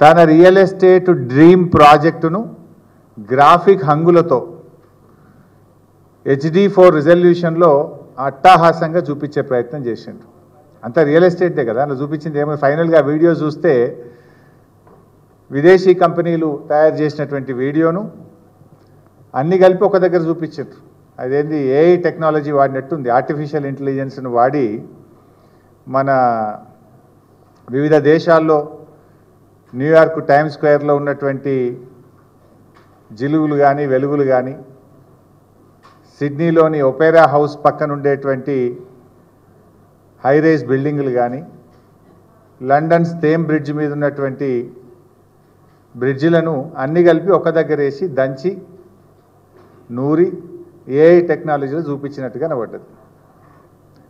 తన real estate dream ప్రాజెక్టును graphic హంగులతో HD4 రిజల్యూషన్లో అట్టహాసంగా చూపించే ప్రయత్నం చేసిండ్రు. అంతా రియల్ ఎస్టేట్దే కదా, అలా చూపించింది ఏమో. ఫైనల్గా వీడియో చూస్తే విదేశీ కంపెనీలు తయారు చేసినటువంటి వీడియోను అన్ని కలిపి ఒక దగ్గర చూపించారు. అదేంది AI టెక్నాలజీ వాడినట్టుంది. ఆర్టిఫిషియల్ ఇంటెలిజెన్స్ను వాడి మన వివిధ దేశాల్లో న్యూయార్క్ టైమ్ స్క్వేర్లో ఉన్నటువంటి జిలుగులు కానీ వెలుగులు కానీ, సిడ్నీలోని ఒపేరా హౌస్ పక్కన ఉండేటువంటి హైరైజ్ బిల్డింగులు కానీ, లండన్ థేమ్ బ్రిడ్జ్ మీద ఉన్నటువంటి బ్రిడ్జిలను అన్ని కలిపి ఒక దగ్గర వేసి దంచి నూరి AI టెక్నాలజీలో చూపించినట్టుగా కనబడ్డది.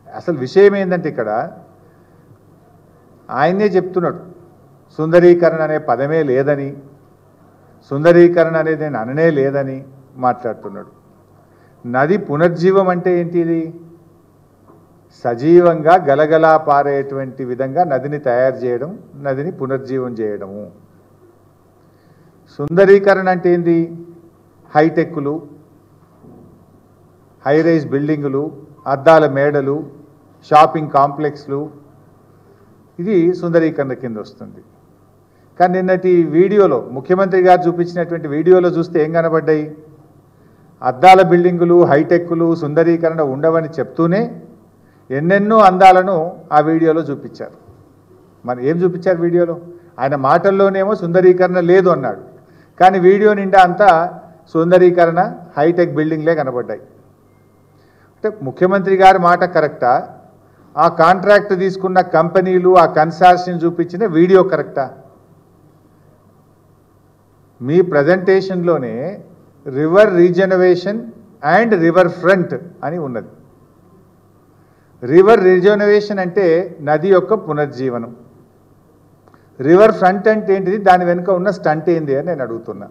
అసలు విషయం ఏంటంటే ఇక్కడ ఆయనే చెప్తున్నాడు, సుందరీకరణ అనే పదమే లేదని, సుందరీకరణ అనేది నేను అననే లేదని మాట్లాడుతున్నాడు. నది పునర్జీవం అంటే ఏంటిది? సజీవంగా గలగలా పారేటువంటి విధంగా నదిని తయారు చేయడం, నదిని పునర్జీవం చేయడము. సుందరీకరణ అంటే ఏంది? హైటెక్లు, హైరైజ్ బిల్డింగులు, అద్దాల మేడలు, షాపింగ్ కాంప్లెక్స్లు, ఇది సుందరీకరణ కింద వస్తుంది. కానీ నిన్నటి వీడియోలో ముఖ్యమంత్రి గారు చూపించినటువంటి వీడియోలో చూస్తే ఏం కనబడ్డాయి? అద్దాల బిల్డింగులు, హైటెక్లు, సుందరీకరణ ఉండవని చెప్తూనే ఎన్నెన్నో అందాలను ఆ వీడియోలో చూపించారు. మరి ఏం చూపించారు వీడియోలో? ఆయన మాటల్లోనేమో సుందరీకరణ లేదు అన్నాడు, కానీ వీడియో నిండా అంతా సుందరీకరణ, హైటెక్ బిల్డింగ్లే కనబడ్డాయి. అంటే ముఖ్యమంత్రి గారి మాట కరెక్టా? ఆ కాంట్రాక్ట్ తీసుకున్న కంపెనీలు, ఆ కన్సార్షియం చూపించిన వీడియో కరెక్టా? మీ ప్రజెంటేషన్లోనే river regeneration and river front అని ఉన్నది. రివర్ రీజనరేషన్ అంటే నది యొక్క పునర్జీవనం. రివర్ ఫ్రంట్ అంటే ఏంటిది? దాని వెనుక ఉన్న స్టంట్ ఏంది అని నేను అడుగుతున్నా.